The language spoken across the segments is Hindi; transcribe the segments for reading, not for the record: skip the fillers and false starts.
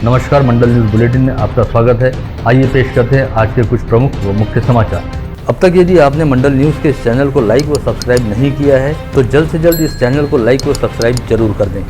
नमस्कार, मंडल न्यूज़ बुलेटिन में आपका स्वागत है। आइए पेश करते हैं आज के कुछ प्रमुख व मुख्य समाचार। अब तक यदि आपने मंडल न्यूज़ के इस चैनल को लाइक व सब्सक्राइब नहीं किया है तो जल्द से जल्द इस चैनल को लाइक व सब्सक्राइब जरूर कर दें।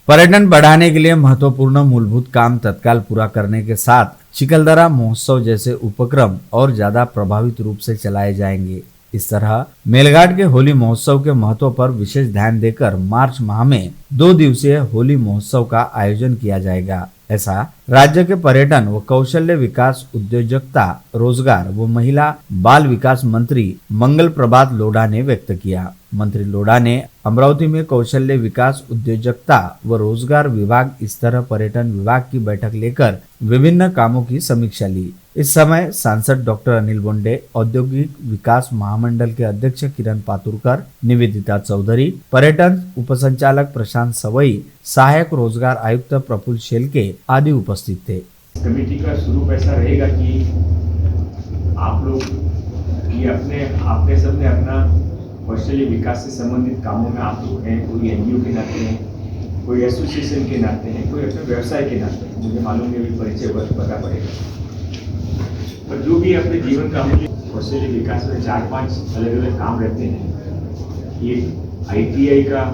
पर्यटन बढ़ाने के लिए महत्वपूर्ण मूलभूत काम तत्काल पूरा करने के साथ चिखलदरा महोत्सव जैसे उपक्रम और ज्यादा प्रभावित रूप से चलाए जाएंगे। इस तरह मेलघाट के होली महोत्सव के महत्व पर विशेष ध्यान देकर मार्च माह में 2 दिवसीय होली महोत्सव का आयोजन किया जाएगा। ऐसा राज्य के पर्यटन व कौशल्य विकास, उद्योजकता, रोजगार व महिला बाल विकास मंत्री मंगल प्रभात लोढ़ा ने व्यक्त किया। मंत्री लोढ़ा ने अमरावती में कौशल्य विकास, उद्योजकता व रोजगार विभाग इस तरह पर्यटन विभाग की बैठक लेकर विभिन्न कामों की समीक्षा ली। इस समय सांसद डॉक्टर अनिल बोंडे, औद्योगिक विकास महामंडल के अध्यक्ष किरण पातुरकर, निवेदिता चौधरी, पर्यटन उपसंचालक प्रशांत सवई, सहायक रोजगार आयुक्त प्रफुल्ल शेलके आदि उपस्थित थे। कमेटी का स्वरूप ऐसा रहेगा कि आप लोग ये अपने सबने अपना कौशल्य विकास से संबंधित कामों में आप लोग हैं, कोई एनजीओ के नाते हैं, कोई एसोसिएशन के नाते हैं, कोई अपने व्यवसाय के नाते हैं। मुझे मालूम है भी परिचय वर्ष पता पड़ेगा, पर जो भी अपने जीवन का मुझे कौशल्य विकास में 4-5 अलग अलग काम रहते हैं। ये ITI का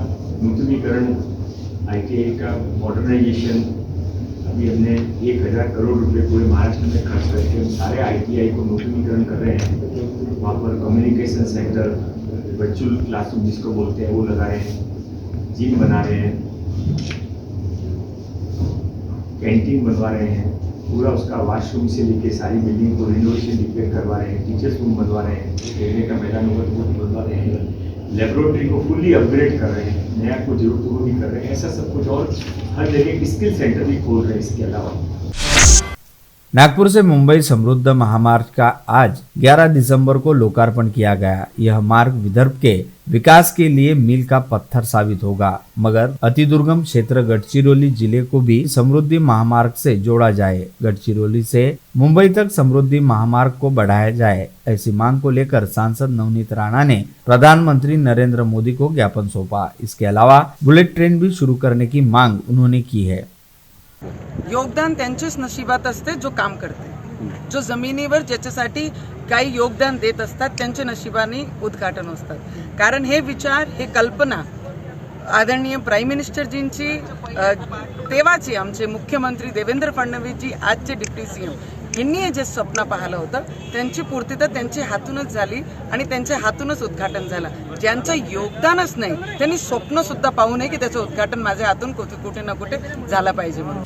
नूतनीकरण, ITI का मॉडर्नाइजेशन, अभी हमने 1000 करोड़ रुपए पूरे महाराष्ट्र में खर्च करके हम सारे ITI को नूतनीकरण कर रहे हैं। वहाँ पर कम्युनिकेशन सेंटर, वर्चुअल क्लासरूम जिसको बोलते हैं वो लगा रहे हैं, जिम बना रहे हैं, कैंटीन बनवा रहे हैं, पूरा उसका वॉशरूम से लेके सारी बिल्डिंग को रिनोवेशन रिपेयर करवा रहे हैं, टीचर्स रूम बनवा रहे हैं, खेलने का मैदान होगा तो वो भी बनवा रहे हैं, लेबोरेटरी को फुल्ली अपग्रेड कर रहे हैं, नया कुछ जरूरत वो भी कर रहे हैं। ऐसा सब कुछ और हर जगह स्किल सेंटर भी खोल रहे हैं। इसके अलावा नागपुर से मुंबई समृद्ध महामार्ग का आज 11 दिसंबर को लोकार्पण किया गया। यह मार्ग विदर्भ के विकास के लिए मील का पत्थर साबित होगा, मगर अति दुर्गम क्षेत्र गढ़चिरौली जिले को भी समृद्धि महामार्ग से जोड़ा जाए। गढ़चिरौली से मुंबई तक समृद्धि महामार्ग को बढ़ाया जाए, ऐसी मांग को लेकर सांसद नवनीत राणा ने प्रधानमंत्री नरेंद्र मोदी को ज्ञापन सौंपा। इसके अलावा बुलेट ट्रेन भी शुरू करने की मांग उन्होंने की है। योगदान त्यांच्याच नशिबात असते जो काम करते, जो जमिनीवर ज्याच्यासाठी काही योगदान देत असतात त्यांच्या नशिबाने उद्घाटन असतात। कारण हे विचार, हे कल्पना आदरणीय प्राईम मिनिस्टरजींची, तेव्हाचे आमचे मुख्यमंत्री देवेंद्र फडणवीसजी, आजचे डिप्टी सीएम यांनी जे स्वप्न पाहिलं होतं त्यांची पूर्तता त्यांच्या हातूनच झाली आणि त्यांच्या हातूनच उद्घाटन झालं। ज्यांचं योगदानच नाही त्यांनी स्वप्न सुद्धा पाहू नये की त्याचं उद्घाटन माझ्या हातून कुठे ना कुठे झालं पाहिजे म्हणून।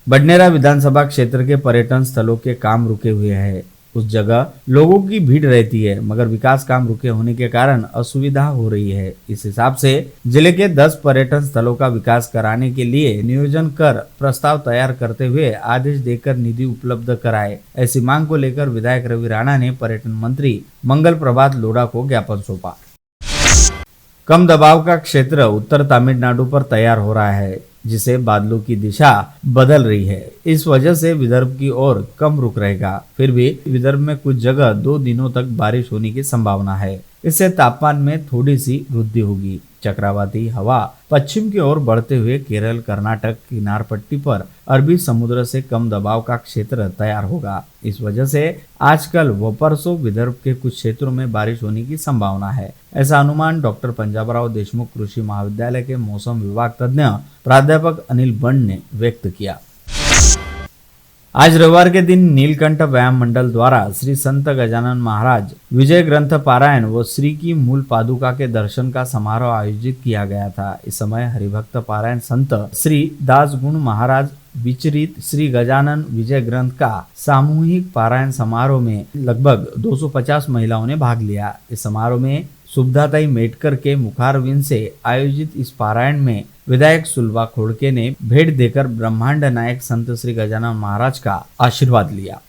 बडनेरा विधानसभा क्षेत्र के पर्यटन स्थलों के काम रुके हुए हैं। उस जगह लोगों की भीड़ रहती है, मगर विकास काम रुके होने के कारण असुविधा हो रही है। इस हिसाब से जिले के 10 पर्यटन स्थलों का विकास कराने के लिए नियोजन कर प्रस्ताव तैयार करते हुए आदेश देकर निधि उपलब्ध कराए। ऐसी मांग को लेकर विधायक रवि राणा ने पर्यटन मंत्री मंगल प्रभात लोढ़ा को ज्ञापन सौंपा। कम दबाव का क्षेत्र उत्तर तमिलनाडु पर तैयार हो रहा है, जिसे बादलों की दिशा बदल रही है। इस वजह से विदर्भ की ओर कम रुख रहेगा। फिर भी विदर्भ में कुछ जगह 2 दिनों तक बारिश होने की संभावना है। इससे तापमान में थोड़ी सी वृद्धि होगी। चक्रवाती हवा पश्चिम की ओर बढ़ते हुए केरल, कर्नाटक किनार पट्टी पर अरबी समुद्र से कम दबाव का क्षेत्र तैयार होगा। इस वजह से आजकल व परसों विदर्भ के कुछ क्षेत्रों में बारिश होने की संभावना है। ऐसा अनुमान डॉक्टर पंजाबराव देशमुख कृषि महाविद्यालय के मौसम विभाग तज्ञ प्राध्यापक अनिल बंड ने व्यक्त किया। आज रविवार के दिन नीलकंठ व्यायाम मंडल द्वारा श्री संत गजानन महाराज विजय ग्रंथ पारायण व श्री की मूल पादुका के दर्शन का समारोह आयोजित किया गया था। इस समय हरिभक्त पारायण संत श्री दास गुण महाराज विचरित श्री गजानन विजय ग्रंथ का सामूहिक पारायण समारोह में लगभग 250 महिलाओं ने भाग लिया। इस समारोह में सुब्धाताई मेटकर के मुखारविंद से आयोजित इस पारायण में विधायक सुलभा खोड़के ने भेंट देकर ब्रह्मांड नायक संत श्री गजानन महाराज का आशीर्वाद लिया।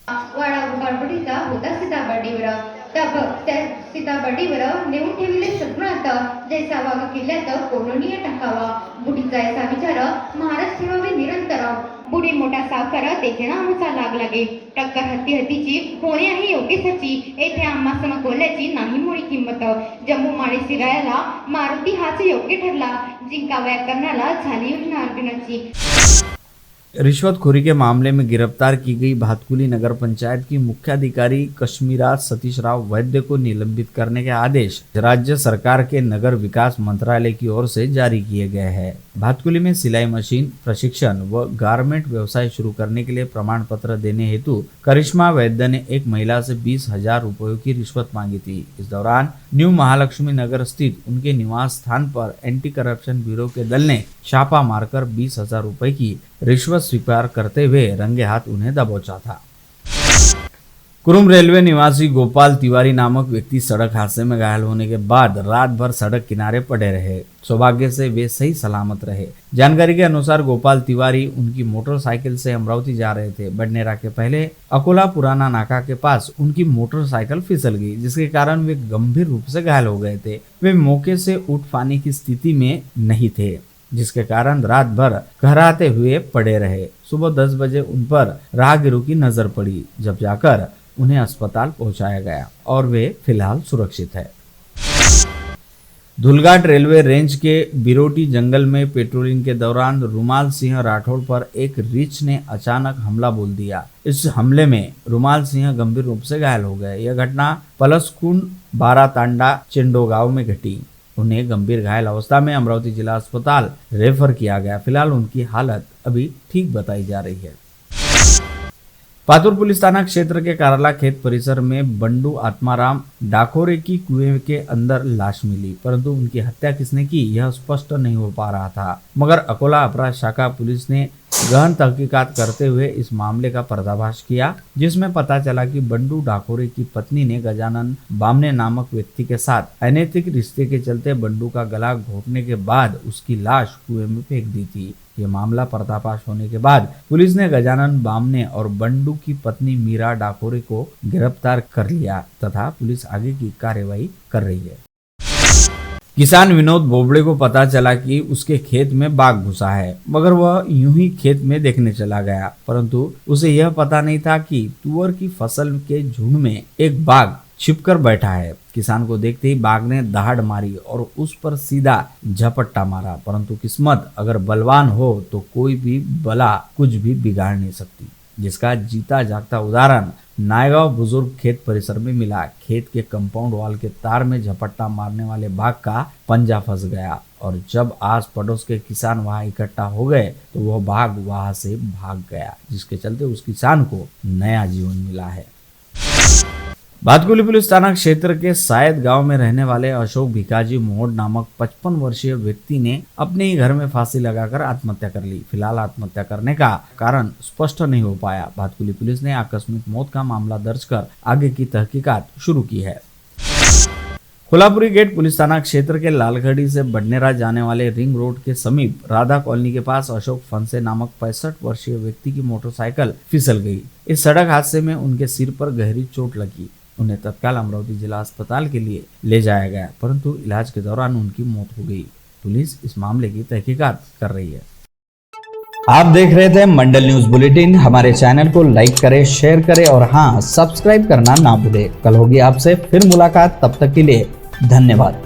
सीताबर्डीवर नेऊन ठेवले सगळं जैसा वाघ किल्ल्यात कोलोनिया टाकावा बुडीचा ऐसा विचार महाराज ठेवावे निरंतर बुडी मोठा सावकार तेथे नामुचा लाग लागे टक्कर हत्तीची होणे आहे योग्यसाची येथे आम्हा सम कोल्ह्याची नाही मुळी किंमत जम्मू माळी सिरायाला मारुती हाच योग्य ठरला जिंकाव्या करण्याला झाली योजना अर्जुनाची। रिश्वतखोरी के मामले में गिरफ्तार की गई भातकुली नगर पंचायत की मुख्याधिकारी कश्मीरा सतीश राव वैद्य को निलंबित करने के आदेश राज्य सरकार के नगर विकास मंत्रालय की ओर से जारी किए गए हैं। भातकुली में सिलाई मशीन प्रशिक्षण व गारमेंट व्यवसाय शुरू करने के लिए प्रमाण पत्र देने हेतु करिश्मा वैद्य ने एक महिला से 20,000 रुपयों की रिश्वत मांगी थी। इस दौरान न्यू महालक्ष्मी नगर स्थित उनके निवास स्थान पर एंटी करप्शन ब्यूरो के दल ने छापा मारकर 20,000 रुपए की रिश्वत स्वीकार करते हुए रंगे हाथ उन्हें दबोचा था। कुरुम रेलवे निवासी गोपाल तिवारी नामक व्यक्ति सड़क हादसे में घायल होने के बाद रात भर सड़क किनारे पड़े रहे। सौभाग्य से वे सही सलामत रहे। जानकारी के अनुसार गोपाल तिवारी उनकी मोटरसाइकिल से अमरावती जा रहे थे। बडनेरा के पहले अकोला पुराना नाका के पास उनकी मोटरसाइकिल फिसल गई, जिसके कारण वे गंभीर रूप से घायल हो गए थे। वे मौके से उठ पाने की स्थिति में नहीं थे, जिसके कारण रात भर घबराते हुए पड़े रहे। सुबह 10 बजे उन पर राहगीरों की नजर पड़ी, जब जाकर उन्हें अस्पताल पहुंचाया गया और वे फिलहाल सुरक्षित है। धुलघाट रेलवे रेंज के बिरोटी जंगल में पेट्रोलिंग के दौरान रुमाल सिंह राठौड़ पर एक रीछ ने अचानक हमला बोल दिया। इस हमले में रुमाल सिंह गंभीर रूप से घायल हो गए। यह घटना पलसकुंड बारातांडा चेंडो गांव में घटी। उन्हें गंभीर घायल अवस्था में अमरावती जिला अस्पताल रेफर किया गया। फिलहाल उनकी हालत अभी ठीक बताई जा रही है। पातुर पुलिस थाना क्षेत्र के कारला खेत परिसर में बंडू आत्माराम डाकोरे की कुएं के अंदर लाश मिली, परंतु उनकी हत्या किसने की यह स्पष्ट नहीं हो पा रहा था। मगर अकोला अपराध शाखा पुलिस ने गहन तहकीकात करते हुए इस मामले का पर्दाफाश किया, जिसमें पता चला कि बंडू डाकोरे की पत्नी ने गजानन बामने नामक व्यक्ति के साथ अनैतिक रिश्ते के चलते बंडू का गला घोटने के बाद उसकी लाश कुएं में फेंक दी थी। ये मामला पर्दाफाश होने के बाद पुलिस ने गजानन बामने और बंडू की पत्नी मीरा डाकोरे को गिरफ्तार कर लिया तथा पुलिस आगे की कार्यवाही कर रही है। किसान विनोद बोबड़े को पता चला कि उसके खेत में बाघ घुसा है, मगर वह यूं ही खेत में देखने चला गया, परंतु उसे यह पता नहीं था कि तुअर की फसल के झुंड में एक बाघ छिपकर बैठा है। किसान को देखते ही बाघ ने दहाड़ मारी और उस पर सीधा झपट्टा मारा, परंतु किस्मत अगर बलवान हो तो कोई भी बला कुछ भी बिगाड़ नहीं सकती, जिसका जीता जागता उदाहरण नायगांव बुजुर्ग खेत परिसर में मिला। खेत के कंपाउंड वॉल के तार में झपट्टा मारने वाले बाघ का पंजा फंस गया और जब आस पड़ोस के किसान वहां इकट्ठा हो गए तो वह बाघ वहां से भाग गया, जिसके चलते उस किसान को नया जीवन मिला है। भातकुली पुलिस थाना क्षेत्र के सायद गांव में रहने वाले अशोक भिकाजी मोहड नामक 55 वर्षीय व्यक्ति ने अपने ही घर में फांसी लगाकर आत्महत्या कर ली। फिलहाल आत्महत्या करने का कारण स्पष्ट नहीं हो पाया। भातकुली पुलिस ने आकस्मिक मौत का मामला दर्ज कर आगे की तहकीकात शुरू की है। कोल्हापुरी गेट पुलिस थाना क्षेत्र के लालगढ़ी से बडनेरा जाने वाले रिंग रोड के समीप राधा कॉलोनी के पास अशोक फंसे नामक 65 वर्षीय व्यक्ति की मोटरसाइकिल फिसल गई। इस सड़क हादसे में उनके सिर पर गहरी चोट लगी। उन्हें तत्काल अमरावती जिला अस्पताल के लिए ले जाया गया, परंतु इलाज के दौरान उनकी मौत हो गई। पुलिस इस मामले की तहकीकात कर रही है। आप देख रहे थे मंडल न्यूज बुलेटिन। हमारे चैनल को लाइक करें, शेयर करें और हाँ, सब्सक्राइब करना ना भूलें। कल होगी आपसे फिर मुलाकात, तब तक के लिए धन्यवाद।